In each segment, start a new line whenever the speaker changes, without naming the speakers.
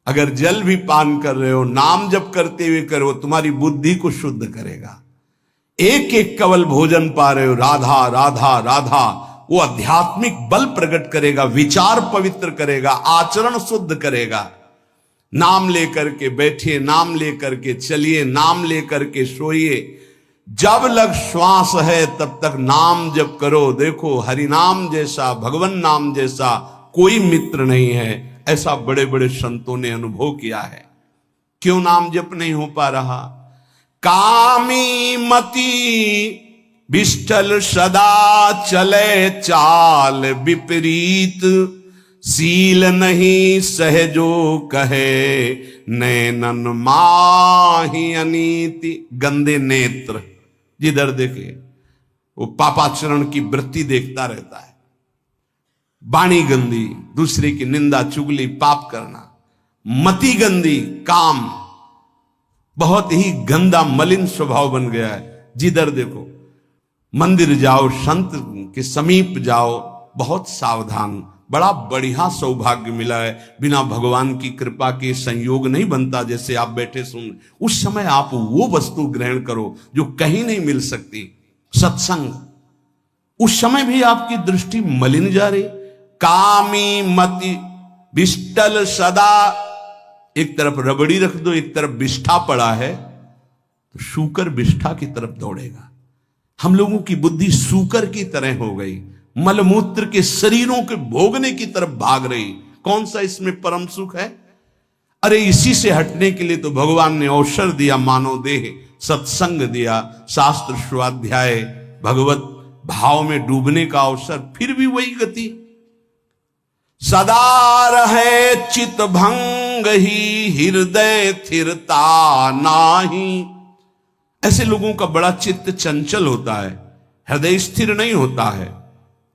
अगर जल भी पान कर रहे हो, नाम जप करते हुए करो, तुम्हारी बुद्धि को शुद्ध करेगा। एक एक कवल भोजन पा रहे हो, राधा राधा राधा, वो आध्यात्मिक बल प्रकट करेगा, विचार पवित्र करेगा, आचरण शुद्ध करेगा। नाम लेकर के बैठिए, नाम लेकर के चलिए, नाम लेकर के सोइए। जब लग श्वास है तब तक नाम जप करो। देखो, हरि नाम जैसा, भगवान नाम जैसा कोई मित्र नहीं है, ऐसा बड़े बड़े संतों ने अनुभव किया है। क्यों नाम जप नहीं हो पा रहा? कामी मति विष्ठल सदा चले चाल विपरीत, सील नहीं सहजो कहे नैनन माही अनीति। गंदे नेत्र, जिधर देखे वो पापाचरण की वृत्ति देखता रहता है। वाणी गंदी, दूसरे की निंदा चुगली पाप करना। मति गंदी, काम बहुत ही गंदा मलिन स्वभाव बन गया है। जिधर देखो, मंदिर जाओ, संत के समीप जाओ, बहुत सावधान। बड़ा बढ़िया सौभाग्य मिला है। बिना भगवान की कृपा के संयोग नहीं बनता। जैसे आप बैठे सुन, उस समय आप वो वस्तु ग्रहण करो जो कहीं नहीं मिल सकती, सत्संग। उस समय भी आपकी दृष्टि मलिन जा रही। कामी मति विष्टल सदा, एक तरफ रबड़ी रख दो, एक तरफ बिष्ठा पड़ा है, तो शूकर बिष्ठा की तरफ दौड़ेगा। हम लोगों की बुद्धि शूकर की तरह हो गई, मलमूत्र के शरीरों के भोगने की तरफ भाग रही। कौन सा इसमें परम सुख है? अरे इसी से हटने के लिए तो भगवान ने अवसर दिया, मानव देह, सत्संग दिया, शास्त्र स्वाध्याय, भगवत भाव में डूबने का अवसर। फिर भी वही गति। सदा रहे चित भंग ही, हृदय स्थिरता नाही। ऐसे लोगों का बड़ा चित्त चंचल होता है, हृदय स्थिर नहीं होता है।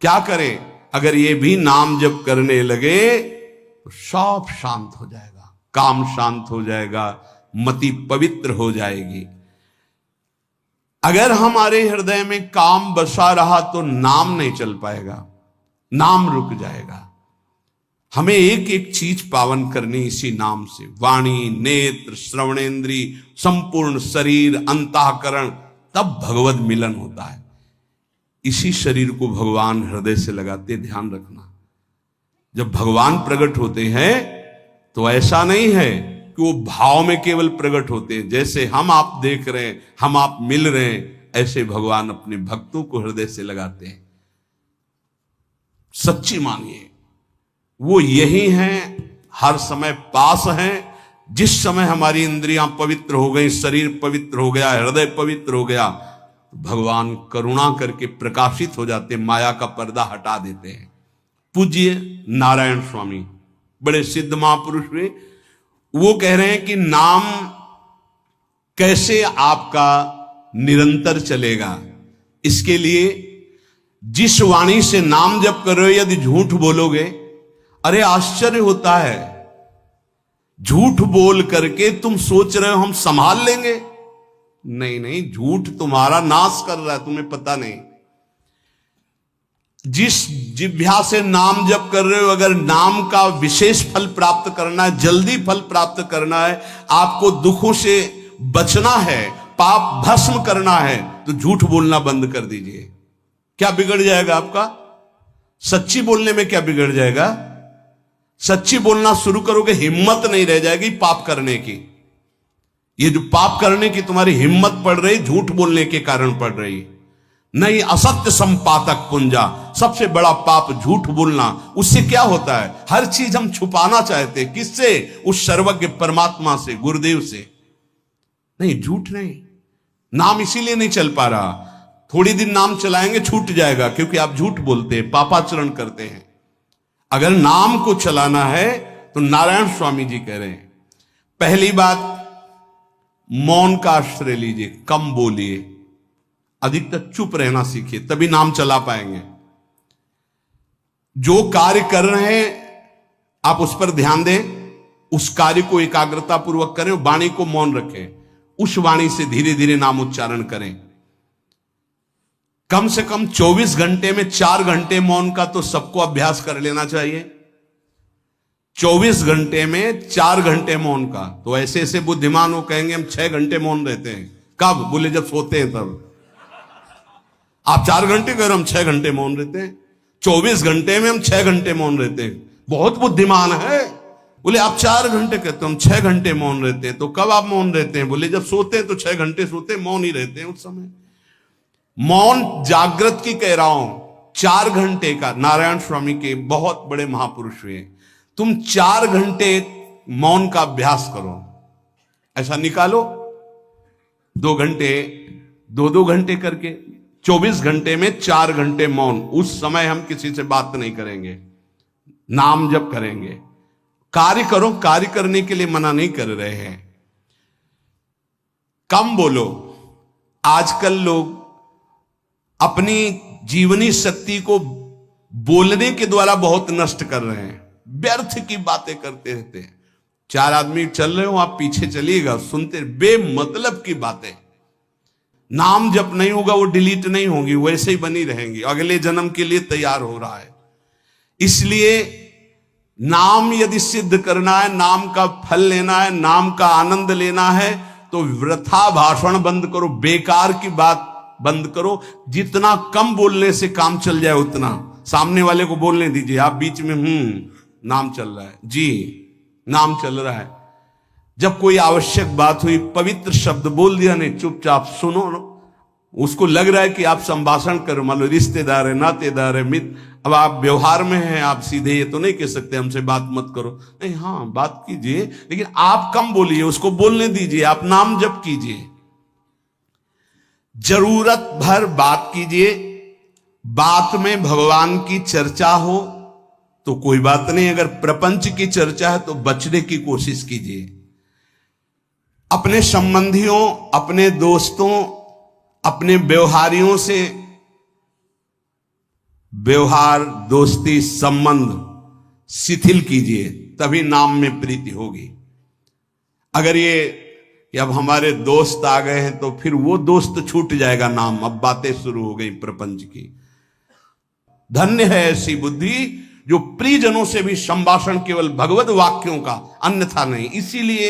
क्या करें? अगर ये भी नाम जप करने लगे तो सब शांत हो जाएगा, काम शांत हो जाएगा, मति पवित्र हो जाएगी। अगर हमारे हृदय में काम बसा रहा तो नाम नहीं चल पाएगा, नाम रुक जाएगा। हमें एक एक चीज पावन करनी इसी नाम से। वाणी, नेत्र, श्रवणेन्द्री, संपूर्ण शरीर, अंतःकरण, तब भगवत मिलन होता है। इसी शरीर को भगवान हृदय से लगाते, ध्यान रखना। जब भगवान प्रकट होते हैं तो ऐसा नहीं है कि वो भाव में केवल प्रकट होते हैं। जैसे हम आप देख रहे हैं, हम आप मिल रहे हैं, ऐसे भगवान अपने भक्तों को हृदय से लगाते हैं। सच्ची मानिए, वो यही हैं, हर समय पास हैं। जिस समय हमारी इंद्रियां पवित्र हो गई, शरीर पवित्र हो गया, हृदय पवित्र हो गया, भगवान करुणा करके प्रकाशित हो जाते, माया का पर्दा हटा देते हैं। पूज्य नारायण स्वामी, बड़े सिद्ध महापुरुष हुए, वो कह रहे हैं कि नाम कैसे आपका निरंतर चलेगा। इसके लिए जिस वाणी से नाम जप कर रहे हो, यदि झूठ बोलोगे, अरे आश्चर्य होता है, झूठ बोल करके तुम सोच रहे हो हम संभाल लेंगे। नहीं नहीं, झूठ तुम्हारा नाश कर रहा है, तुम्हें पता नहीं। जिस जिह्वा से नाम जप कर रहे हो, अगर नाम का विशेष फल प्राप्त करना है, जल्दी फल प्राप्त करना है, आपको दुखों से बचना है, पाप भस्म करना है, तो झूठ बोलना बंद कर दीजिए। क्या बिगड़ जाएगा आपका? सच्ची बोलने में क्या बिगड़ जाएगा? सच्ची बोलना शुरू करोगे, हिम्मत नहीं रह जाएगी पाप करने की। ये जो पाप करने की तुम्हारी हिम्मत पड़ रही, झूठ बोलने के कारण पड़ रही। नहीं, असत्य संपातक पुंजा, सबसे बड़ा पाप झूठ बोलना। उससे क्या होता है? हर चीज हम छुपाना चाहते हैं। किससे? उस सर्वज्ञ परमात्मा से, गुरुदेव से। नहीं, झूठ नहीं। नाम इसीलिए नहीं चल पा रहा। थोड़ी दिन नाम चलाएंगे, छूट जाएगा, क्योंकि आप झूठ बोलते हैं, पापाचरण करते हैं। अगर नाम को चलाना है तो नारायण स्वामी जी कह रहे हैं, पहली बात, मौन का आश्रय लीजिए, कम बोलिए, अधिकतर चुप रहना सीखिए, तभी नाम चला पाएंगे। जो कार्य कर रहे हैं आप उस पर ध्यान दें, उस कार्य को एकाग्रता पूर्वक करें, वाणी को मौन रखें, उस वाणी से धीरे धीरे नाम उच्चारण करें। कम से कम 24 घंटे में 4 घंटे मौन का तो सबको अभ्यास कर लेना चाहिए। 24 घंटे में 4 घंटे मौन का। तो ऐसे ऐसे बुद्धिमान हो कहेंगे हम 6 घंटे मौन रहते हैं। कब? बोले जब सोते हैं तब। आप 4 घंटे कह रहे हो, हम 6 घंटे मौन रहते हैं। 24 घंटे में हम 6 घंटे मौन रहते हैं। बहुत बुद्धिमान है। बोले आप 4 घंटे कहते हो, हम 6 घंटे मौन रहते हैं। तो कब आप मौन रहते हैं? बोले जब सोते हैं तो 6 घंटे सोते हैं, मौन ही रहते हैं उस समय। मौन जागृत की कह रहा हूं, 4 घंटे का। नारायण स्वामी के बहुत बड़े महापुरुष हुए। तुम 4 घंटे मौन का अभ्यास करो, ऐसा निकालो 2 घंटे, 2 घंटे करके 24 घंटे में 4 घंटे मौन। उस समय हम किसी से बात नहीं करेंगे, नाम जप करेंगे। कार्य करो, कार्य करने के लिए मना नहीं कर रहे हैं। कम बोलो। आजकल लोग अपनी जीवनी शक्ति को बोलने के द्वारा बहुत नष्ट कर रहे हैं। व्यर्थ की बातें करते रहते हैं। 4 आदमी चल रहे हो, आप पीछे चलिएगा, सुनते, बेमतलब की बातें। नाम जप नहीं होगा, वो डिलीट नहीं होंगी, वैसे ही बनी रहेंगी। अगले जन्म के लिए तैयार हो रहा है। इसलिए नाम यदि सिद्ध करना है, नाम का फल लेना है, नाम का आनंद लेना है, तो वृथा भाषण बंद करो, बेकार की बात बंद करो। जितना कम बोलने से काम चल जाए उतना। सामने वाले को बोलने दीजिए, आप बीच में नाम चल रहा है जी, नाम चल रहा है। जब कोई आवश्यक बात हुई, पवित्र शब्द बोल दिया, नहीं चुपचाप सुनो। उसको लग रहा है कि आप संभाषण करो, मान लो रिश्तेदार है, नातेदार है, मित्र। अब आप व्यवहार में हैं, आप सीधे ये तो नहीं कह सकते हमसे बात मत करो, नहीं, हाँ बात कीजिए, लेकिन आप कम बोलिए, उसको बोलने दीजिए, आप नाम जप कीजिए। जरूरत भर बात कीजिए। बात में भगवान की चर्चा हो तो कोई बात नहीं, अगर प्रपंच की चर्चा है तो बचने की कोशिश कीजिए। अपने संबंधियों, अपने दोस्तों, अपने व्यवहारियों से व्यवहार, दोस्ती, संबंध शिथिल कीजिए, तभी नाम में प्रीति होगी। अगर ये कि अब हमारे दोस्त आ गए हैं तो फिर वो दोस्त छूट जाएगा नाम, अब बातें शुरू हो गई प्रपंच की। धन्य है ऐसी बुद्धि जो प्रियजनों से भी संभाषण केवल भगवत वाक्यों का, अन्यथा नहीं। इसीलिए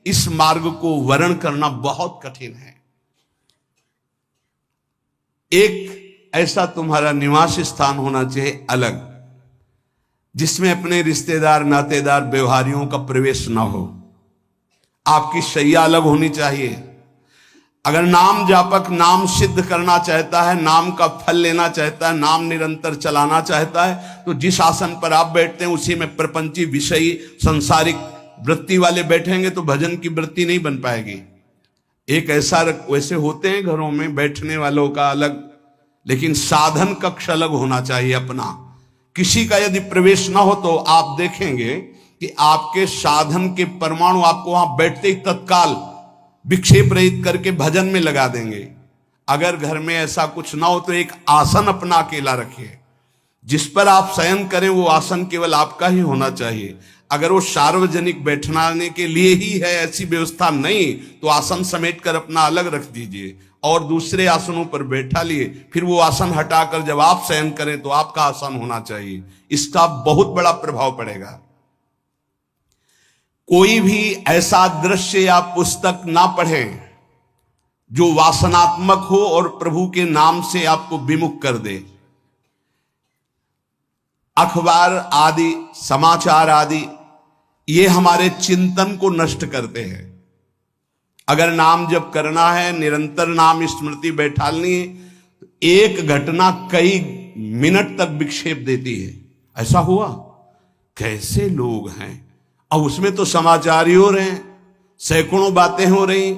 इस मार्ग को वर्ण करना बहुत कठिन है। एक ऐसा तुम्हारा निवास स्थान होना चाहिए अलग, जिसमें अपने रिश्तेदार, नातेदार, व्यवहारियों का प्रवेश ना हो। आपकी शैया अलग होनी चाहिए। अगर नाम जापक नाम सिद्ध करना चाहता है, नाम का फल लेना चाहता है, नाम निरंतर चलाना चाहता है, तो जिस आसन पर आप बैठते हैं उसी में प्रपंची, विषयी, संसारिक वृत्ति वाले बैठेंगे तो भजन की वृत्ति नहीं बन पाएगी। एक ऐसा, वैसे होते हैं घरों में बैठने वालों का अलग, लेकिन साधन कक्ष अलग होना चाहिए अपना। किसी का यदि प्रवेश ना हो तो आप देखेंगे कि आपके साधन के परमाणु आपको वहां बैठते ही तत्काल विक्षेप रहित करके भजन में लगा देंगे। अगर घर में ऐसा कुछ ना हो तो एक आसन अपना अकेला रखिए, जिस पर आप शयन करें वो आसन केवल आपका ही होना चाहिए। अगर वो सार्वजनिक बैठने के लिए ही है, ऐसी व्यवस्था नहीं, तो आसन समेट कर अपना अलग रख दीजिए और दूसरे आसनों पर बैठा लिए। फिर वो आसन हटाकर जब आप शयन करें तो आपका आसन होना चाहिए। इसका बहुत बड़ा प्रभाव पड़ेगा। कोई भी ऐसा दृश्य या पुस्तक ना पढ़ें जो वासनात्मक हो और प्रभु के नाम से आपको विमुख कर दे। अखबार आदि, समाचार आदि, ये हमारे चिंतन को नष्ट करते हैं। अगर नाम जप करना है, निरंतर नाम स्मृति बैठालनी है, एक घटना कई मिनट तक विक्षेप देती है। ऐसा हुआ, कैसे लोग हैं। अब उसमें तो समाचार ही हो रहे हैं, सैकड़ों बातें हो रही,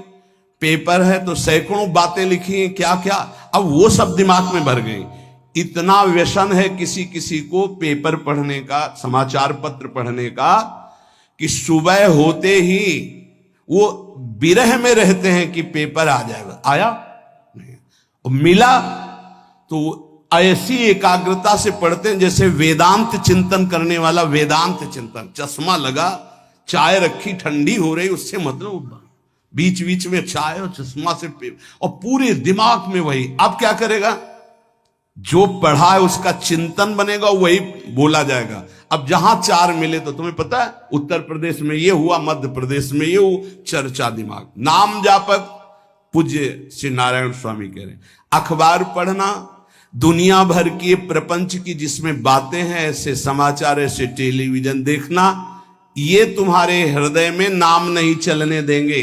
पेपर है तो सैकड़ों बातें लिखी हैं, क्या क्या, अब वो सब दिमाग में भर गई। इतना व्यसन है किसी किसी को पेपर पढ़ने का, समाचार पत्र पढ़ने का, कि सुबह होते ही वो विरह में रहते हैं कि पेपर आ जाएगा। आया नहीं, मिला तो ऐसी एकाग्रता से पढ़ते हैं जैसे वेदांत चिंतन करने वाला वेदांत चिंतन। चश्मा लगा, चाय रखी, ठंडी हो रही, उससे मतलब बीच बीच में चाय और चश्मा से और पूरे दिमाग में वही। अब क्या करेगा, जो पढ़ा है उसका चिंतन बनेगा, वही बोला जाएगा। अब जहां चार मिले तो तुम्हें पता है, उत्तर प्रदेश में ये हुआ, मध्य प्रदेश में ये हुआ, चर्चा दिमाग। नाम जापक पूज्य श्री नारायण स्वामी कह रहे हैं, अखबार पढ़ना, दुनिया भर की प्रपंच की जिसमें बातें हैं, ऐसे समाचार, ऐसे टेलीविजन देखना, ये तुम्हारे हृदय में नाम नहीं चलने देंगे,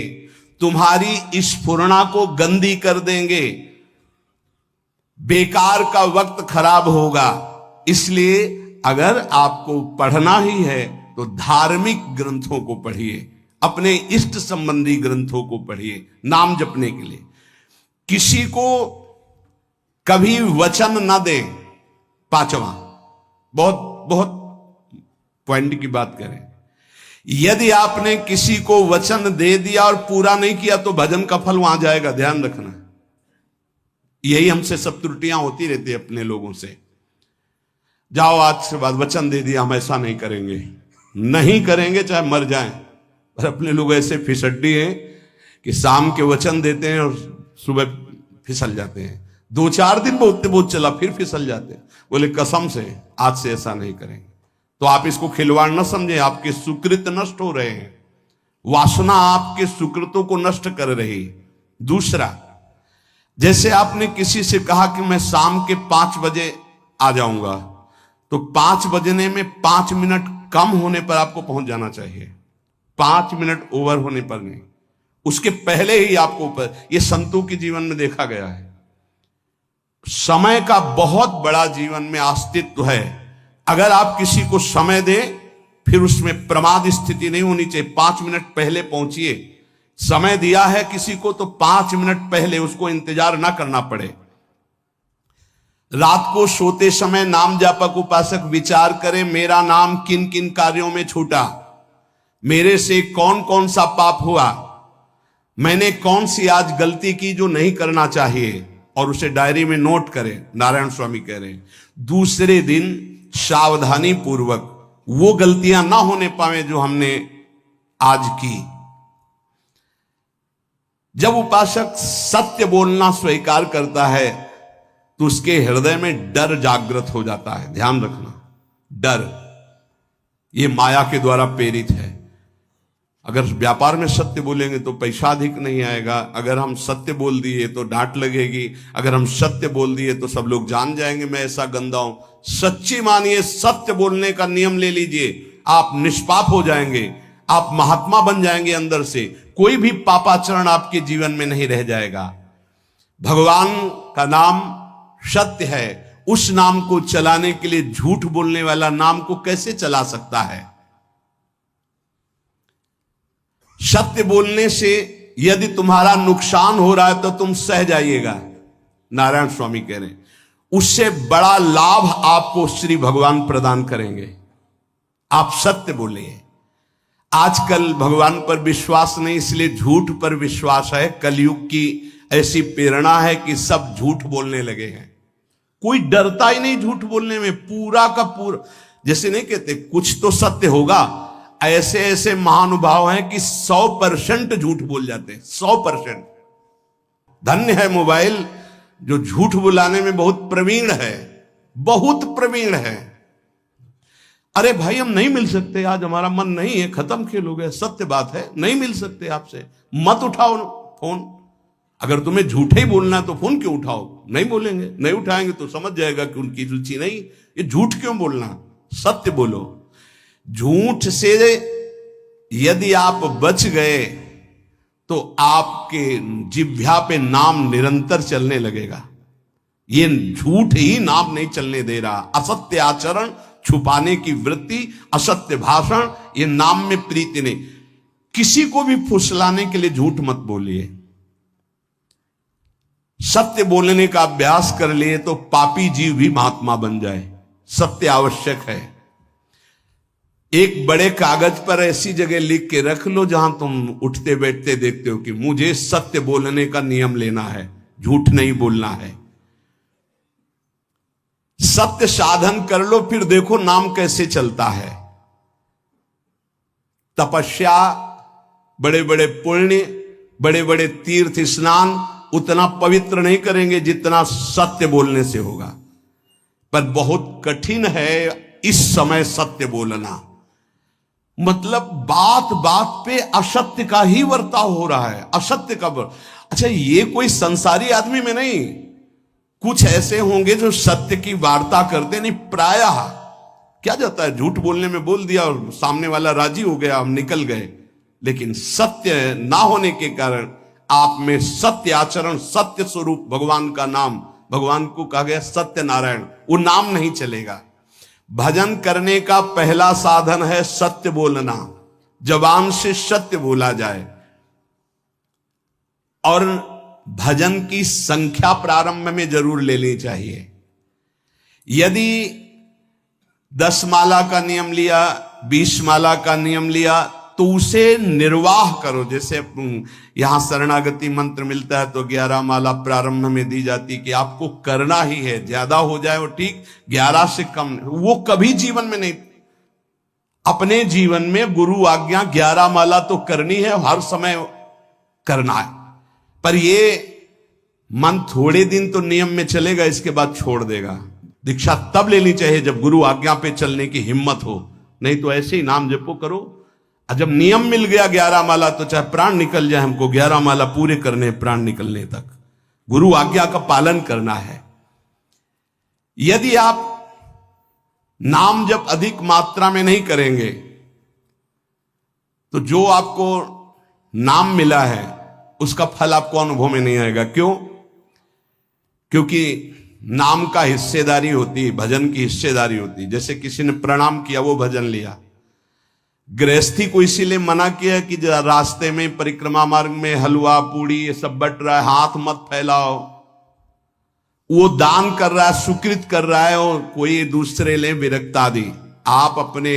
तुम्हारी स्फुरणा को गंदी कर देंगे, बेकार का वक्त खराब होगा। इसलिए अगर आपको पढ़ना ही है तो धार्मिक ग्रंथों को पढ़िए, अपने इष्ट संबंधी ग्रंथों को पढ़िए नाम जपने के लिए। किसी को कभी वचन न दें। पांचवा, बहुत बहुत पॉइंट की बात करें, यदि आपने किसी को वचन दे दिया और पूरा नहीं किया तो भजन का फल वहां जाएगा, ध्यान रखना। यही हमसे सब त्रुटियां होती रहती है अपने लोगों से। जाओ आज से बाद वचन दे दिया, हम ऐसा नहीं करेंगे, नहीं करेंगे चाहे मर जाएं। और अपने लोग ऐसे फिसड्डी हैं कि शाम के वचन देते हैं और सुबह फिसल जाते हैं, 2-4 दिन बोलते बहुत चला, फिर फिसल जाते हैं। बोले कसम से आज से ऐसा नहीं करेंगे। तो आप इसको खिलवाड़ न समझें, आपके सुकृत नष्ट हो रहे हैं, वासना आपके सुकृतों को नष्ट कर रही। दूसरा, जैसे आपने किसी से कहा कि मैं शाम के 5 बजे आ जाऊंगा, तो 5 बजने में 5 मिनट कम होने पर आपको पहुंच जाना चाहिए, 5 मिनट ओवर होने पर नहीं, उसके पहले ही आपको ऊपर। यह संतों के जीवन में देखा गया है। समय का बहुत बड़ा जीवन में अस्तित्व है। अगर आप किसी को समय दें, फिर उसमें प्रमाद स्थिति नहीं होनी चाहिए। 5 मिनट पहले पहुंचिए। समय दिया है किसी को तो 5 मिनट पहले उसको इंतजार ना करना पड़े। रात को सोते समय नाम जापक उपासक विचार करें, मेरा नाम किन किन कार्यों में छूटा, मेरे से कौन कौन सा पाप हुआ, मैंने कौन सी आज गलती की जो नहीं करना चाहिए, और उसे डायरी में नोट करें। नारायण स्वामी कह रहे हैं दूसरे दिन सावधानी पूर्वक वो गलतियां ना होने पावे जो हमने आज की। जब उपासक सत्य बोलना स्वीकार करता है तो उसके हृदय में डर जागृत हो जाता है। ध्यान रखना, डर ये माया के द्वारा प्रेरित है। अगर व्यापार में सत्य बोलेंगे तो पैसा अधिक नहीं आएगा, अगर हम सत्य बोल दिए तो डांट लगेगी, अगर हम सत्य बोल दिए तो सब लोग जान जाएंगे मैं ऐसा गंदा हूं। सच्ची मानिए, सत्य बोलने का नियम ले लीजिए, आप निष्पाप हो जाएंगे, आप महात्मा बन जाएंगे अंदर से, कोई भी पापाचरण आपके जीवन में नहीं रह जाएगा। भगवान का नाम सत्य है, उस नाम को चलाने के लिए झूठ बोलने वाला नाम को कैसे चला सकता है। सत्य बोलने से यदि तुम्हारा नुकसान हो रहा है तो तुम सह जाइएगा। नारायण स्वामी कह रहे हैं उससे बड़ा लाभ आपको श्री भगवान प्रदान करेंगे। आप सत्य बोलिए। आजकल भगवान पर विश्वास नहीं, इसलिए झूठ पर विश्वास है। कलयुग की ऐसी प्रेरणा है कि सब झूठ बोलने लगे हैं, कोई डरता ही नहीं झूठ बोलने में। पूरा का पूरा, जैसे नहीं कहते कुछ तो सत्य होगा, ऐसे ऐसे महानुभाव हैं कि 100% झूठ बोल जाते हैं, 100%। धन्य है मोबाइल जो झूठ बुलाने में बहुत प्रवीण है, बहुत प्रवीण है। अरे भाई हम नहीं मिल सकते, आज हमारा मन नहीं है, खत्म खेल हो गया, सत्य बात है, नहीं मिल सकते आपसे, मत उठाओ फोन। अगर तुम्हें झूठे ही बोलना है तो फोन क्यों उठाओ, नहीं बोलेंगे, नहीं उठाएंगे तो समझ जाएगा कि उनकी रुचि नहीं। ये झूठ क्यों बोलना, सत्य बोलो। झूठ से यदि आप बच गए तो आपके जिह्वा पे नाम निरंतर चलने लगेगा। ये झूठ ही नाम नहीं चलने दे रहा। असत्य आचरण, छुपाने की वृत्ति, असत्य भाषण, ये नाम में प्रीति नहीं। किसी को भी फुसलाने के लिए झूठ मत बोलिए। सत्य बोलने का अभ्यास कर लिए तो पापी जीव भी महात्मा बन जाए। सत्य आवश्यक है। एक बड़े कागज पर ऐसी जगह लिख के रख लो जहां तुम उठते बैठते देखते हो कि मुझे सत्य बोलने का नियम लेना है, झूठ नहीं बोलना है। सत्य साधन कर लो, फिर देखो नाम कैसे चलता है। तपस्या, बड़े बड़े पुण्य, बड़े बड़े तीर्थ स्नान उतना पवित्र नहीं करेंगे जितना सत्य बोलने से होगा। पर बहुत कठिन है इस समय सत्य बोलना। मतलब बात बात पे असत्य का ही वर्ताव हो रहा है, असत्य का अच्छा, ये कोई संसारी आदमी में नहीं, कुछ ऐसे होंगे जो सत्य की वार्ता करते नहीं। प्रायः क्या जाता है, झूठ बोलने में बोल दिया और सामने वाला राजी हो गया, हम निकल गए। लेकिन सत्य ना होने के कारण आप में सत्य आचरण, सत्य स्वरूप भगवान का नाम, भगवान को कहा गया सत्य नारायण, वो नाम नहीं चलेगा। भजन करने का पहला साधन है सत्य बोलना, जबान से सत्य बोला जाए। और भजन की संख्या प्रारंभ में जरूर लेनी चाहिए। यदि 10 माला का नियम लिया, 20 माला का नियम लिया, तो उसे निर्वाह करो। जैसे यहां शरणागति मंत्र मिलता है तो 11 माला प्रारंभ में दी जाती कि आपको करना ही है, ज्यादा हो जाए वो ठीक, 11 से कम वो कभी जीवन में नहीं। अपने जीवन में गुरु आज्ञा 11 माला तो करनी है, हर समय करना है। पर ये मन थोड़े दिन तो नियम में चलेगा, इसके बाद छोड़ देगा। दीक्षा तब लेनी चाहिए जब गुरु आज्ञा पे चलने की हिम्मत हो, नहीं तो ऐसे ही नाम जपो करो। और जब नियम मिल गया 11 माला, तो चाहे प्राण निकल जाए, हमको 11 माला पूरे करने, प्राण निकलने तक गुरु आज्ञा का पालन करना है। यदि आप नाम जप अधिक मात्रा में नहीं करेंगे तो जो आपको नाम मिला है उसका फल आपको अनुभव में नहीं आएगा। क्यों? क्योंकि नाम का हिस्सेदारी होती है, भजन की हिस्सेदारी होती है। जैसे किसी ने प्रणाम किया, वो भजन लिया। गृहस्थी को इसीलिए मना किया कि रास्ते में परिक्रमा मार्ग में हलवा पूड़ी ये सब बट रहा है, हाथ मत फैलाओ। वो दान कर रहा है, सुकृत कर रहा है, और कोई दूसरे ले विरक्ता दी। आप अपने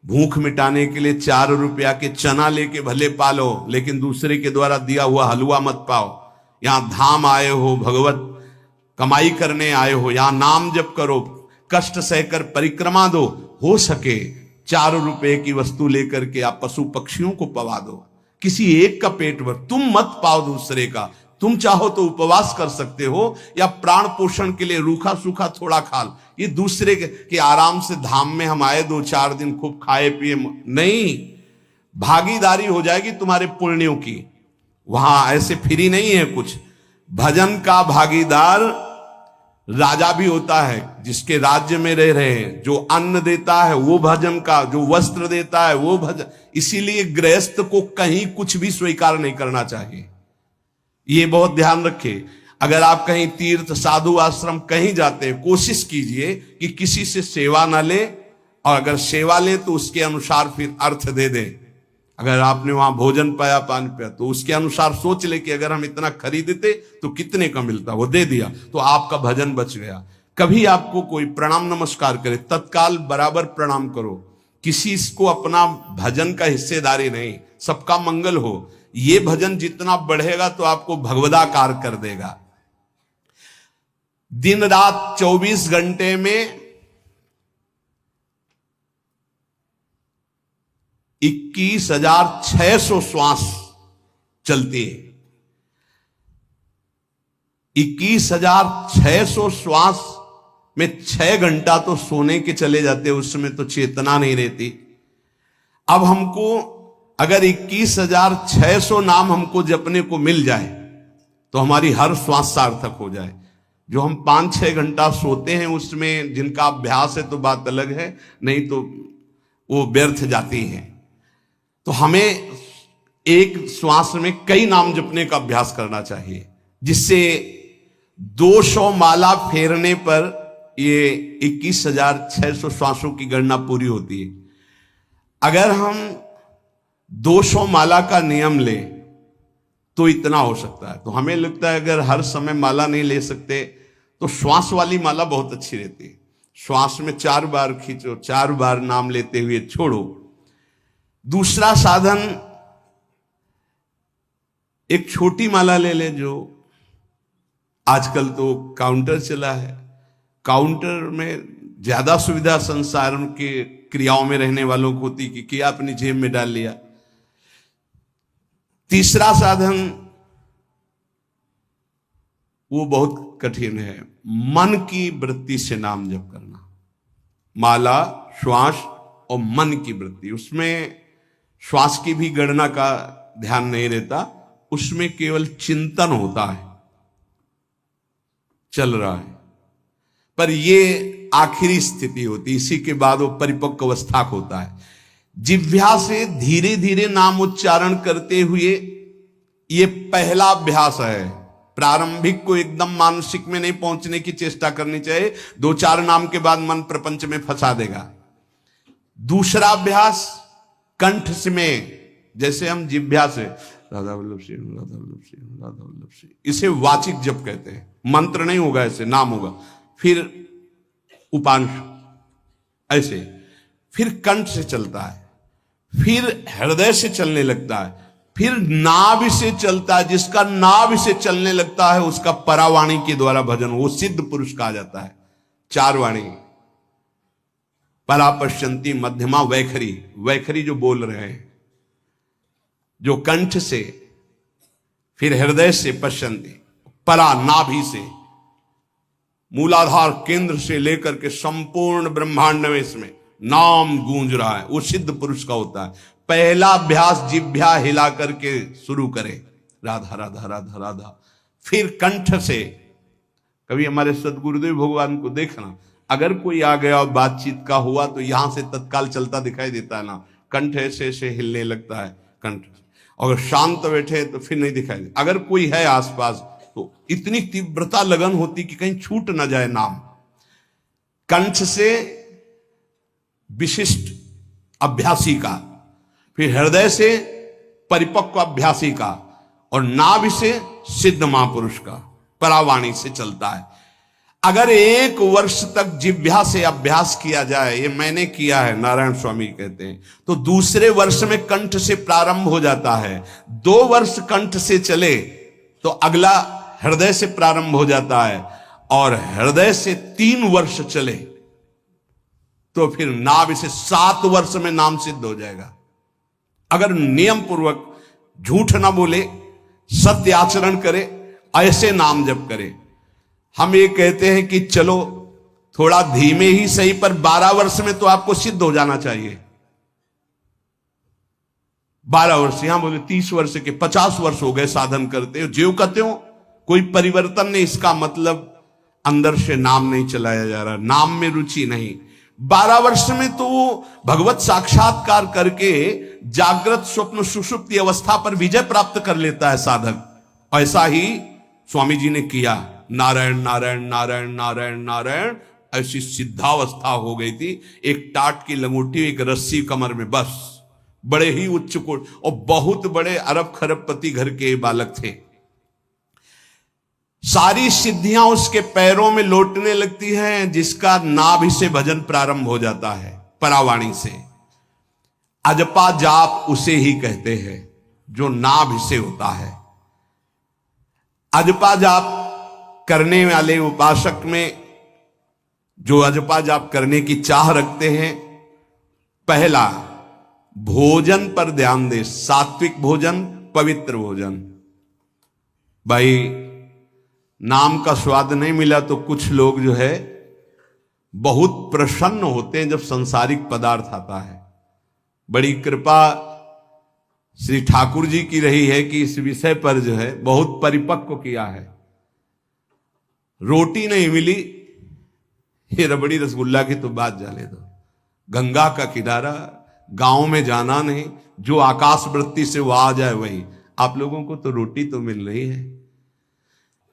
भूख मिटाने के लिए 4 रुपया के चना लेके भले पालो, लेकिन दूसरे के द्वारा दिया हुआ हलवा मत पाओ। यहां धाम आए हो, भगवत कमाई करने आए हो, यहां नाम जप करो, कष्ट सहकर परिक्रमा दो। हो सके 4 रुपए की वस्तु लेकर के आप पशु पक्षियों को पवा दो, किसी एक का पेट भर, तुम मत पाओ दूसरे का। तुम चाहो तो उपवास कर सकते हो, या प्राण पोषण के लिए रूखा सूखा थोड़ा खा लो। ये दूसरे के आराम से धाम में हम आए 2-4 दिन खूब खाए पिए नहीं, भागीदारी हो जाएगी तुम्हारे पुण्यों की। वहां ऐसे फ्री नहीं है कुछ। भजन का भागीदार राजा भी होता है, जिसके राज्य में रह रहे हैं। जो अन्न देता है वो भजन का, जो वस्त्र देता है वो भजन। इसीलिए गृहस्थ को कहीं कुछ भी स्वीकार नहीं करना चाहिए, ये बहुत ध्यान रखिए। अगर आप कहीं तीर्थ साधु आश्रम कहीं जाते हैं, कोशिश कीजिए कि किसी से सेवा ना ले, और अगर सेवा ले तो उसके अनुसार फिर अर्थ दे दे। अगर आपने वहां भोजन पाया, पान पाया, तो उसके अनुसार सोच ले कि अगर हम इतना खरीदते तो कितने का मिलता, वो दे दिया तो आपका भजन बच गया। कभी आपको कोई प्रणाम नमस्कार करे, तत्काल बराबर प्रणाम करो। किसी को अपना भजन का हिस्सेदारी नहीं, सबका मंगल हो। ये भजन जितना बढ़ेगा तो आपको भगवदाकार कर देगा। दिन रात 24 घंटे में 21,600 श्वास चलती है। 21,600 श्वास में 6 घंटा तो सोने के चले जाते, उसमें तो चेतना नहीं रहती। अब हमको अगर 21,600 नाम हमको जपने को मिल जाए तो हमारी हर श्वास सार्थक हो जाए। जो हम 5-6 घंटा सोते हैं उसमें जिनका अभ्यास है तो बात अलग है, नहीं तो वो व्यर्थ जाती है। तो हमें एक श्वास में कई नाम जपने का अभ्यास करना चाहिए, जिससे 200 माला फेरने पर ये 21,600 श्वासों की गणना पूरी होती है। अगर हम 200 माला का नियम ले तो इतना हो सकता है। तो हमें लगता है अगर हर समय माला नहीं ले सकते तो श्वास वाली माला बहुत अच्छी रहती है। श्वास में 4 बार खींचो, 4 बार नाम लेते हुए छोड़ो। दूसरा साधन, एक छोटी माला ले ले, जो आजकल तो काउंटर चला है। काउंटर में ज्यादा सुविधा संसार के क्रियाओं में रहने वालों को होती कि क्या अपनी जेब में डाल लिया। तीसरा साधन, वो बहुत कठिन है। मन की वृत्ति से नाम जप करना, माला, श्वास और मन की वृत्ति, उसमें श्वास की भी गणना का ध्यान नहीं रहता, उसमें केवल चिंतन होता है, चल रहा है। पर ये आखिरी स्थिति होती, इसी के बाद वो परिपक्व अवस्था होता है। जिह्वा से धीरे धीरे नाम उच्चारण करते हुए ये पहला अभ्यास है। प्रारंभिक को एकदम मानसिक में नहीं पहुंचने की चेष्टा करनी चाहिए, 2-4 नाम के बाद मन प्रपंच में फंसा देगा। दूसरा अभ्यास कंठ से में, जैसे हम जिह्वा से राधा वल्लभ श्री राधा वल्लभ श्री राधा वल्लभ श्री, इसे वाचिक जप कहते हैं। मंत्र नहीं होगा, ऐसे नाम होगा, फिर उपांश ऐसे, फिर कंठ से चलता है, फिर हृदय से चलने लगता है, फिर नाभि से चलता है। जिसका नाभि से चलने लगता है उसका परावाणी के द्वारा भजन, वो सिद्ध पुरुष कहा जाता है। 4 वाणी, परा, पश्यंती, मध्यमा, वैखरी। वैखरी जो बोल रहे हैं, जो कंठ से, फिर हृदय से पश्यंती, परा नाभि से, मूलाधार केंद्र से लेकर के संपूर्ण ब्रह्मांड में इसमें नाम गूंज रहा है, वो सिद्ध पुरुष का होता है। पहला अभ्यास जिह्वा हिला करके शुरू करे, राधा राधा राधा राधा, फिर कंठ से। कभी हमारे सदगुरुदेव भगवान को देखना, अगर कोई आ गया और बातचीत का हुआ तो यहां से तत्काल चलता दिखाई देता है ना, कंठ ऐसे ऐसे हिलने लगता है कंठ। अगर शांत बैठे तो फिर नहीं दिखाई दे, अगर कोई है आसपास तो इतनी तीव्रता लगन होती कि कहीं छूट ना जाए नाम। कंठ से विशिष्ट अभ्यासी का, फिर हृदय से परिपक्व अभ्यासी का, और नाभि से सिद्ध महापुरुष का, परावाणी से चलता है। अगर 1 वर्ष तक जिह्वा से अभ्यास किया जाए, ये मैंने किया है, नारायण स्वामी कहते हैं, तो दूसरे वर्ष में कंठ से प्रारंभ हो जाता है। 2 वर्ष कंठ से चले तो अगला हृदय से प्रारंभ हो जाता है, और हृदय से 3 वर्ष चले तो फिर नाभि से 7 वर्ष में नाम सिद्ध हो जाएगा। अगर नियम पूर्वक झूठ ना बोले, सत्य आचरण करे, ऐसे नाम जप करे। हम ये कहते हैं कि चलो थोड़ा धीमे ही सही, पर 12 वर्ष में तो आपको सिद्ध हो जाना चाहिए। 12 वर्ष, यहां बोले 30 वर्ष के, 50 वर्ष हो गए साधन करते हो, ज्यों कहते हो कोई परिवर्तन नहीं। इसका मतलब अंदर से नाम नहीं चलाया जा रहा, नाम में रुचि नहीं। 12 वर्ष में तो वो भगवत साक्षात्कार करके जागृत स्वप्न सुषुप्ति अवस्था पर विजय प्राप्त कर लेता है साधक। ऐसा ही स्वामी जी ने किया, नारायण नारायण नारायण नारायण नारायण, ऐसी सिद्धावस्था हो गई थी। एक टाट की लंगोटी, एक रस्सी कमर में, बस। बड़े ही उच्च कोट और बहुत बड़े अरब खरबपति घर के बालक थे। सारी सिद्धियां उसके पैरों में लौटने लगती हैं, जिसका नाभि से भजन प्रारंभ हो जाता है, परावाणी से। अजपा जाप उसे ही कहते हैं जो नाभि से होता है। अजपा जाप करने वाले उपासक में जो अजपा जाप करने की चाह रखते हैं, पहला भोजन पर ध्यान दे, सात्विक भोजन, पवित्र भोजन। भाई नाम का स्वाद नहीं मिला तो कुछ लोग जो है बहुत प्रसन्न होते हैं जब सांसारिक पदार्थ आता है। बड़ी कृपा श्री ठाकुर जी की रही है कि इस विषय पर जो है बहुत परिपक्व किया है। रोटी नहीं मिली, ये रबड़ी रसगुल्ला की तो बात जाने दो। गंगा का किनारा, गांव में जाना नहीं, जो आकाश वृत्ति से वो आ जाए वही। आप लोगों को तो रोटी तो मिल रही है।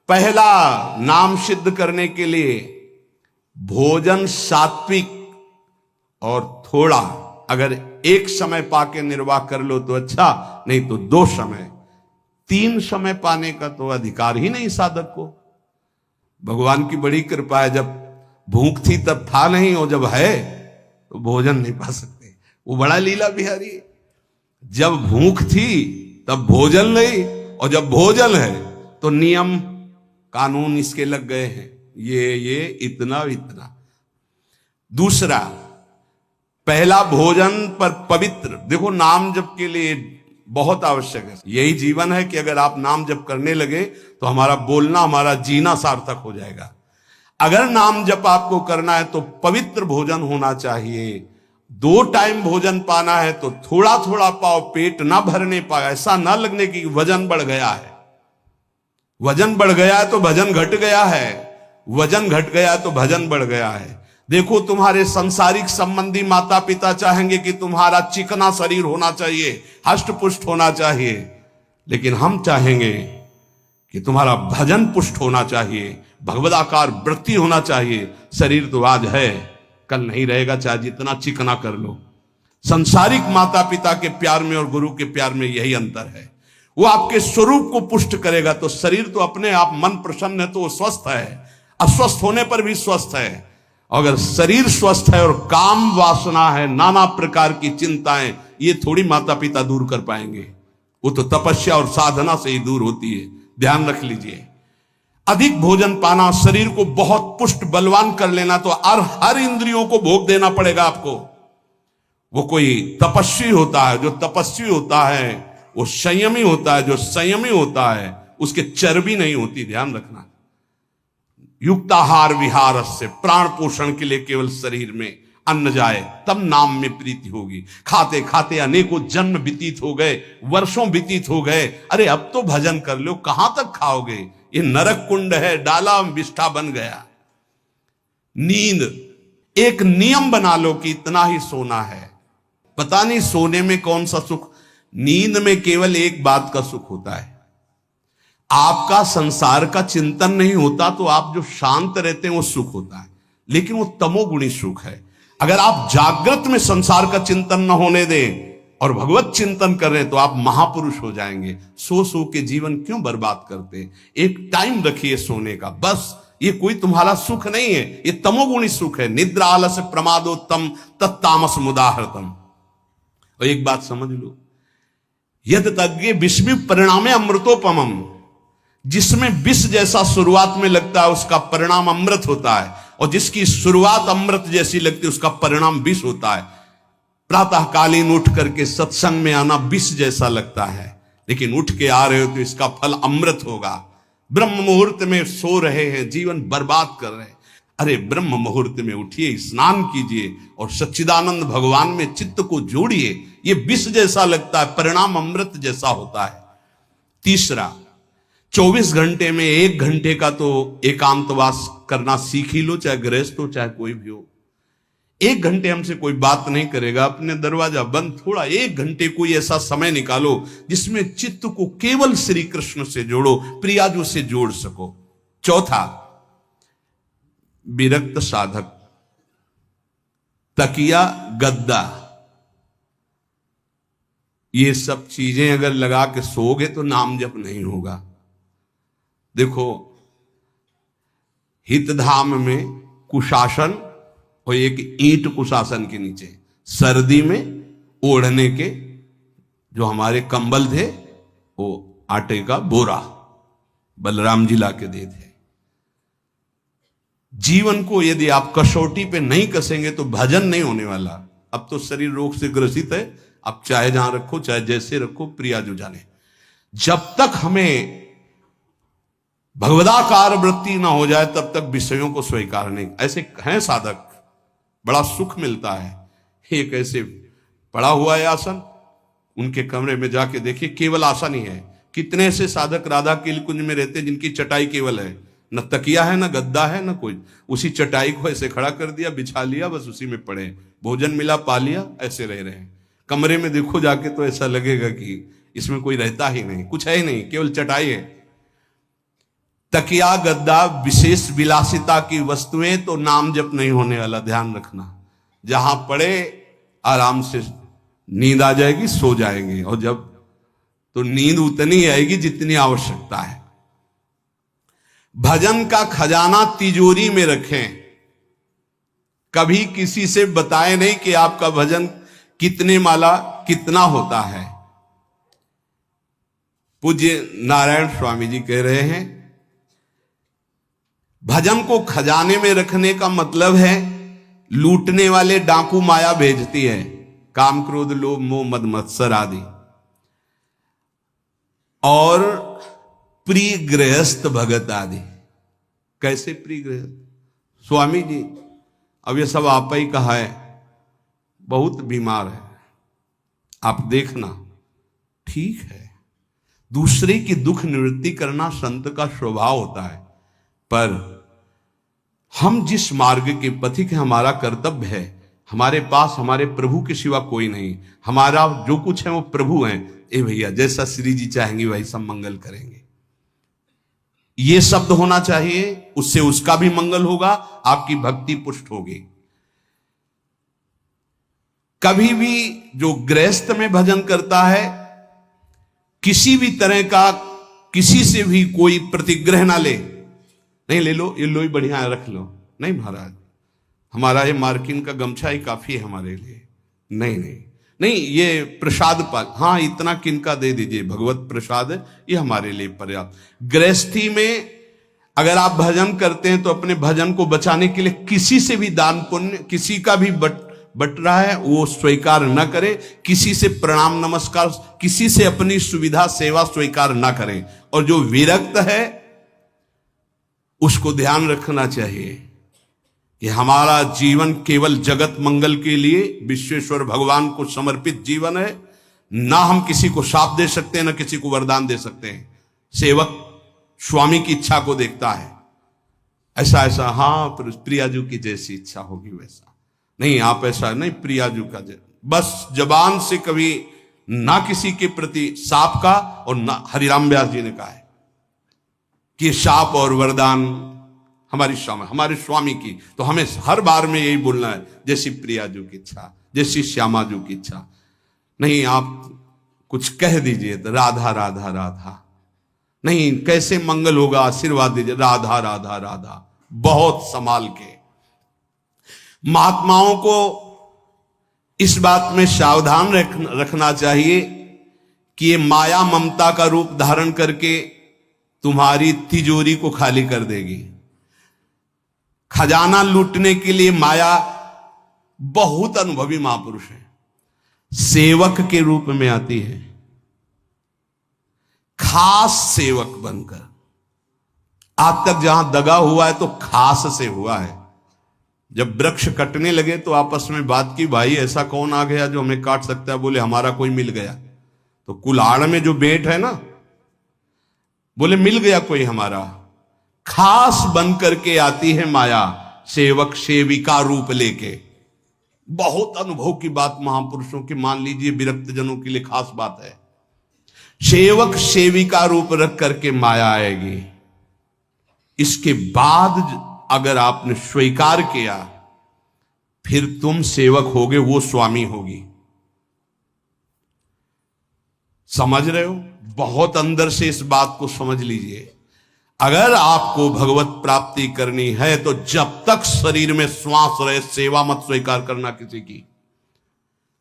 पहला नाम सिद्ध करने के लिए भोजन सात्विक और थोड़ा, अगर एक समय पाके निर्वाह कर लो तो अच्छा, नहीं तो 2 समय। 3 समय पाने का तो अधिकार ही नहीं साधक को। भगवान की बड़ी कृपा है, जब भूख थी तब था नहीं, और जब है तो भोजन नहीं पा सकते। वो बड़ा लीला बिहारी। जब भूख थी तब भोजन नहीं, और जब भोजन है तो नियम कानून इसके लग गए हैं, ये इतना इतना। दूसरा, पहला भोजन पर पवित्र। देखो नाम जप के लिए बहुत आवश्यक है। यही जीवन है कि अगर आप नाम जप करने लगे तो हमारा बोलना, हमारा जीना सार्थक हो जाएगा। अगर नाम जप आपको करना है तो पवित्र भोजन होना चाहिए। 2 टाइम भोजन पाना है तो थोड़ा थोड़ा पाओ, पेट ना भरने पाए, ऐसा ना लगने की वजन बढ़ गया है। वजन बढ़ गया है तो भजन घट गया है, वजन घट गया है तो भजन बढ़ गया है। देखो, तुम्हारे संसारिक संबंधी माता पिता चाहेंगे कि तुम्हारा चिकना शरीर होना चाहिए, हष्ट पुष्ट होना चाहिए, लेकिन हम चाहेंगे कि तुम्हारा भजन पुष्ट होना चाहिए, भगवदाकार वृत्ति होना चाहिए। शरीर तो आज है, कल नहीं रहेगा, चाहे जितना चिकना कर लो। संसारिक माता पिता के प्यार में और गुरु के प्यार में यही अंतर है। वो आपके स्वरूप को पुष्ट करेगा तो शरीर तो अपने आप, मन प्रसन्न है तो वो स्वस्थ है, अस्वस्थ होने पर भी स्वस्थ है। अगर शरीर स्वस्थ है और काम वासना है, नाना प्रकार की चिंताएं, ये थोड़ी माता पिता दूर कर पाएंगे। वो तो तपस्या और साधना से ही दूर होती है, ध्यान रख लीजिए। अधिक भोजन पाना, शरीर को बहुत पुष्ट बलवान कर लेना, तो हर इंद्रियों को भोग देना पड़ेगा आपको। वो कोई तपस्वी होता है, जो तपस्वी होता है वो संयमी होता है, जो संयमी होता है उसके चर्बी नहीं होती, ध्यान रखना। युक्ताहार विहार से, प्राण पोषण के लिए केवल शरीर में अन्न जाए तब नाम में प्रीति होगी। खाते खाते अनेकों जन्म व्यतीत हो गए, वर्षों व्यतीत हो गए, अरे अब तो भजन कर लो, कहां तक खाओगे? ये नरक कुंड है, डाला विष्ठा बन गया। नींद, एक नियम बना लो कि इतना ही सोना है। पता नहीं सोने में कौन सा सुख, नींद में केवल एक बात का सुख होता है, आपका संसार का चिंतन नहीं होता, तो आप जो शांत रहते हैं वो सुख होता है, लेकिन वो तमोगुणी सुख है। अगर आप जागृत में संसार का चिंतन न होने दें और भगवत चिंतन कर रहे हैं तो आप महापुरुष हो जाएंगे। सो सो के जीवन क्यों बर्बाद करते? एक टाइम रखिए सोने का, बस। ये कोई तुम्हारा सुख नहीं है, ये तमोगुणी सुख है। निद्रा आलस्य प्रमादोत्तम तत्तामस मुदाहृतम। और एक बात समझ लो, यद तज्ञे विषमि परिणामे अमृतोपमम, जिसमें विष जैसा शुरुआत में लगता है उसका परिणाम अमृत होता है, और जिसकी शुरुआत अमृत जैसी लगती है उसका परिणाम विष होता है। प्रातःकालीन उठ करके सत्संग में आना विष जैसा लगता है, लेकिन उठ के आ रहे हो तो इसका फल अमृत होगा। ब्रह्म मुहूर्त में सो रहे हैं, जीवन बर्बाद कर रहे हैं, अरे ब्रह्म मुहूर्त में उठिए, स्नान कीजिए और सच्चिदानंद भगवान में चित्त को जोड़िए। ये विष जैसा लगता है, परिणाम अमृत जैसा होता है। तीसरा, 24 घंटे में 1 घंटे का तो एकांतवास करना सीख ही लो, चाहे गृहस्थ हो चाहे कोई भी हो। 1 घंटे हमसे कोई बात नहीं करेगा, अपने दरवाजा बंद, थोड़ा 1 घंटे कोई ऐसा समय निकालो जिसमें चित्त को केवल श्री कृष्ण से जोड़ो, प्रियाजू से जोड़ सको। चौथा, विरक्त साधक, तकिया, गद्दा, ये सब चीजें अगर लगा के सोओगे तो नाम जप नहीं होगा। देखो, हितधाम में कुशासन और एक ईंट कुशासन के नीचे, सर्दी में ओढ़ने के जो हमारे कंबल थे वो आटे का बोरा बलराम जी ला के दे थे। जीवन को यदि आप कसौटी पे नहीं कसेंगे तो भजन नहीं होने वाला। अब तो शरीर रोग से ग्रसित है, आप चाहे जहां रखो चाहे जैसे रखो, प्रिया जो जाने। जब तक हमें भगवदाकार वृत्ति ना हो जाए तब तक विषयों को स्वीकार नहीं। ऐसे हैं साधक, बड़ा सुख मिलता है। एक ऐसे पड़ा हुआ है आसन, उनके कमरे में जाके देखिए, केवल आसन ही है। कितने ऐसे साधक राधा के कुंज में रहते जिनकी चटाई केवल है, न तकिया है, न गद्दा है, न कोई। उसी चटाई को ऐसे खड़ा कर दिया, बिछा लिया, बस उसी में पड़े, भोजन मिला पा लिया, ऐसे रह रहे हैं। कमरे में देखो जाके तो ऐसा लगेगा कि इसमें कोई रहता ही नहीं, कुछ है ही नहीं, केवल चटाई है। तकिया गद्दा विशेष विलासिता की वस्तुएं, तो नाम जप नहीं होने वाला, ध्यान रखना। जहां पड़े आराम से नींद आ जाएगी, सो जाएंगे, और जब तो नींद उतनी आएगी जितनी आवश्यकता है। भजन का खजाना तिजोरी में रखें, कभी किसी से बताएं नहीं कि आपका भजन कितने माला कितना होता है। पूज्य नारायण स्वामी जी कह रहे हैं, भजन को खजाने में रखने का मतलब है लूटने वाले डाकू माया भेजती है, काम क्रोध लोभ मोह मद मत्सर आदि। और प्रिय गृहस्थ भगत आदि। कैसे प्रिय गृहस्थ? स्वामी जी अब ये सब आप ही कहा है, बहुत बीमार है, आप देखना। ठीक है, दूसरे की दुख निवृत्ति करना संत का स्वभाव होता है, पर हम जिस मार्ग के पथिक हैं, हमारा कर्तव्य है, हमारे पास हमारे प्रभु के सिवा कोई नहीं, हमारा जो कुछ है वो प्रभु हैं। ए भैया, जैसा श्री जी चाहेंगे वही सब मंगल करेंगे, ये शब्द होना चाहिए, उससे उसका भी मंगल होगा, आपकी भक्ति पुष्ट होगी। कभी भी जो गृहस्थ में भजन करता है, किसी भी तरह का किसी से भी कोई प्रतिग्रह ना ले, नहीं ले लो, ये लो ही बढ़िया है, रख लो, नहीं महाराज हमारा ये मार्किन का गमछा ही काफी है हमारे लिए, नहीं नहीं नहीं, ये प्रसाद पाल, हाँ इतना किनका दे दीजिए, भगवत प्रसाद ये हमारे लिए पर्याप्त। गृहस्थी में अगर आप भजन करते हैं तो अपने भजन को बचाने के लिए किसी से भी दान पुण्य, किसी का भी बट रहा है वो स्वीकार न करे, किसी से प्रणाम नमस्कार, किसी से अपनी सुविधा सेवा स्वीकार न करें। और जो विरक्त है उसको ध्यान रखना चाहिए कि हमारा जीवन केवल जगत मंगल के लिए विश्वेश्वर भगवान को समर्पित जीवन है, ना हम किसी को शाप दे सकते हैं, ना किसी को वरदान दे सकते हैं। सेवक स्वामी की इच्छा को देखता है, ऐसा ऐसा, हाँ प्रियाजू की जैसी इच्छा होगी वैसा नहीं, आप ऐसा नहीं, प्रियाजू का बस जबान से कभी ना किसी के प्रति शाप का, और ना हरिराम व्यास जी ने कहा है कि शाप और वरदान हमारे स्वामी की, तो हमें हर बार में यही बोलना है, जैसी प्रियाजू की इच्छा, जैसी श्यामाजू की इच्छा। नहीं आप कुछ कह दीजिए तो राधा राधा राधा, नहीं कैसे मंगल होगा, आशीर्वाद दीजिए राधा राधा राधा, बहुत संभाल के। महात्माओं को इस बात में सावधान रखना चाहिए कि ये माया ममता का रूप धारण करके तुम्हारी तिजोरी को खाली कर देगी। खजाना लूटने के लिए माया, बहुत अनुभवी महापुरुष है, सेवक के रूप में आती है, खास सेवक बनकर। आज तक जहां दगा हुआ है तो खास से हुआ है। जब वृक्ष कटने लगे तो आपस में बात की, भाई ऐसा कौन आ गया जो हमें काट सकता है? बोले हमारा कोई मिल गया। तो कुल्हाड़ में जो बेंट है ना, बोले मिल गया कोई हमारा। खास बन करके आती है माया, सेवक सेविका रूप लेके। बहुत अनुभव की बात महापुरुषों की, मान लीजिए विरक्त जनों के लिए खास बात है। सेवक सेविका रूप रख करके माया आएगी। इसके बाद अगर आपने स्वीकार किया, फिर तुम सेवक होगे, वो स्वामी होगी। समझ रहे हो? बहुत अंदर से इस बात को समझ लीजिए। अगर आपको भगवत प्राप्ति करनी है तो जब तक शरीर में श्वास रहे, सेवा मत स्वीकार करना किसी की।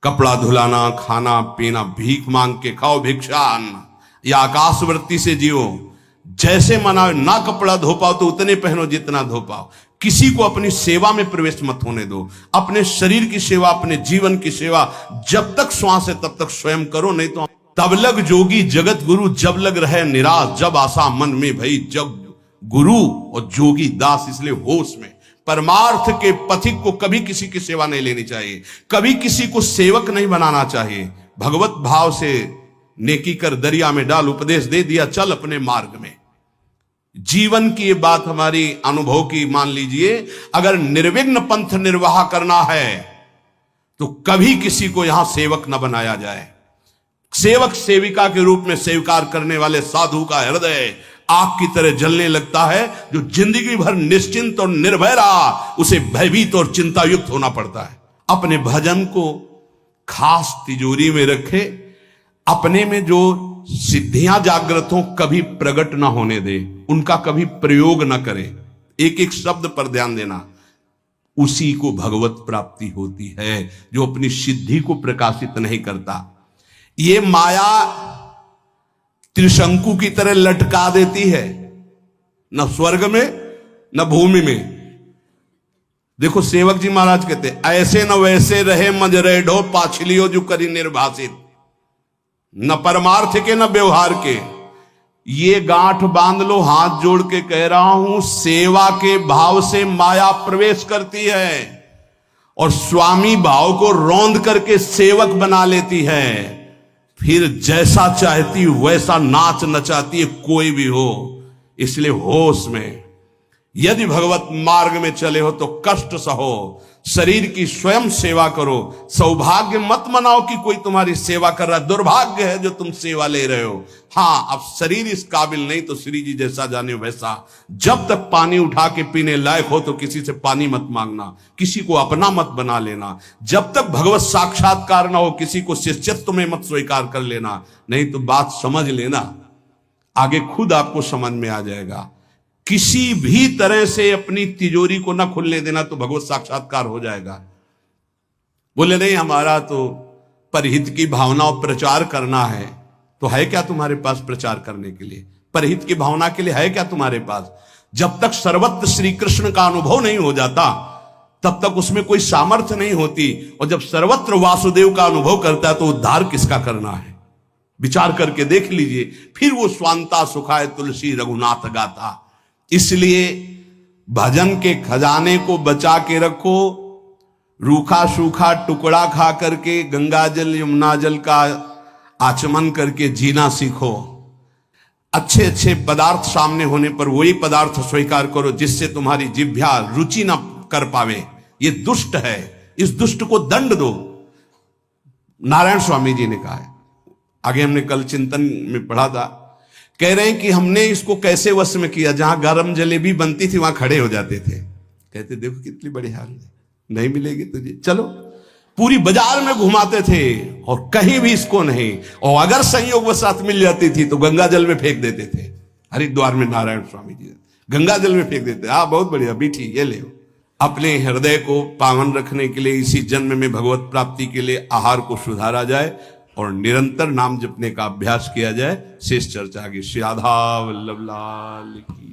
कपड़ा धुलाना, खाना पीना, भीख मांग के खाओ, भिक्षा अन्न, या आकाशवृत्ति से जियो, जैसे मना। ना कपड़ा धो पाओ तो उतने पहनो जितना धो पाओ। किसी को अपनी सेवा में प्रवेश मत होने दो। अपने शरीर की सेवा, अपने जीवन की सेवा जब तक श्वास है तब तक स्वयं करो, नहीं तो तब लग जोगी जगत गुरु, जब लग रहे निराश, जब आशा मन में भई, जब गुरु और जोगी दास। इसलिए होश में परमार्थ के पथिक को कभी किसी की सेवा नहीं लेनी चाहिए, कभी किसी को सेवक नहीं बनाना चाहिए। भगवत भाव से नेकी कर दरिया में डाल, उपदेश दे दिया, चल अपने मार्ग में। जीवन की ये बात हमारी अनुभव की मान लीजिए। अगर निर्विघ्न पंथ निर्वाह करना है तो कभी किसी को यहां सेवक न बनाया जाए। सेवक सेविका के रूप में स्वीकार करने वाले साधु का हृदय आग की तरह जलने लगता है। जो जिंदगी भर निश्चिंत और निर्भय रहा, उसे भयभीत और चिंतायुक्त होना पड़ता है। अपने भजन को खास तिजोरी में रखे, अपने में जो सिद्धियां जागृत हो कभी प्रकट ना होने दे, उनका कभी प्रयोग ना करे। एक एक शब्द पर ध्यान देना। उसी को भगवत प्राप्ति होती है जो अपनी सिद्धि को प्रकाशित नहीं करता। ये माया त्रिशंकु की तरह लटका देती है, न स्वर्ग में न भूमि में। देखो सेवक जी महाराज कहते, ऐसे न वैसे रहे मजरेढ़ो पाछलियो जो करी निर्भाषित। न परमार्थ के न व्यवहार के, ये गांठ बांध लो, हाथ जोड़ के कह रहा हूं, सेवा के भाव से माया प्रवेश करती है और स्वामी भाव को रौंद करके सेवक बना लेती है। फिर जैसा चाहती वैसा नाच नचाती है, कोई भी हो। इसलिए होश में, यदि भगवत मार्ग में चले हो तो कष्ट सहो, शरीर की स्वयं सेवा करो। सौभाग्य मत मनाओ कि कोई तुम्हारी सेवा कर रहा है, दुर्भाग्य है जो तुम सेवा ले रहे हो। हाँ, अब शरीर इस काबिल नहीं तो श्री जी जैसा जाने वैसा। जब तक पानी उठा के पीने लायक हो तो किसी से पानी मत मांगना, किसी को अपना मत बना लेना। जब तक भगवत साक्षात्कार ना हो किसी को शिष्यत्व में मत स्वीकार कर लेना, नहीं तो बात समझ लेना, आगे खुद आपको समझ में आ जाएगा। किसी भी तरह से अपनी तिजोरी को ना खुलने देना तो भगवत साक्षात्कार हो जाएगा। बोले नहीं, हमारा तो परहित की भावना और प्रचार करना है, तो है क्या तुम्हारे पास प्रचार करने के लिए? परहित की भावना के लिए है क्या तुम्हारे पास? जब तक सर्वत्र श्री कृष्ण का अनुभव नहीं हो जाता तब तक उसमें कोई सामर्थ्य नहीं होती, और जब सर्वत्र वासुदेव का अनुभव करता है तो उद्धार किसका करना है? विचार करके देख लीजिए। फिर वो स्वांता सुखाय तुलसी रघुनाथ गाथा। इसलिए भजन के खजाने को बचा के रखो। रूखा सूखा टुकड़ा खा करके गंगा जल यमुना जल का आचमन करके जीना सीखो। अच्छे अच्छे पदार्थ सामने होने पर वही पदार्थ स्वीकार करो जिससे तुम्हारी जिह्वा रुचि ना कर पावे। ये दुष्ट है, इस दुष्ट को दंड दो। नारायण स्वामी जी ने कहा है, आगे हमने कल चिंतन में पढ़ा था, कह रहे हैं कि हमने इसको कैसे वश में किया। जहां गरम जलेबी बनती थी वहां खड़े हो जाते थे, कहते देखो कितनी बड़ी हाल है, नहीं मिलेगी तुझे, चलो। पूरी बाजार में घुमाते थे और कहीं भी इसको नहीं, और अगर संयोग वसात मिल जाती थी तो गंगा जल में फेंक देते थे। हरिद्वार में नारायण स्वामी जी गंगा जल में फेंक देते। हाँ, बहुत बढ़िया बीठी, ये ले। अपने हृदय को पावन रखने के लिए इसी जन्म में भगवत प्राप्ति के लिए आहार को सुधारा जाए और निरंतर नाम जपने का अभ्यास किया जाए। शेष चर्चा की। श्री राधा वल्लभ लाल की।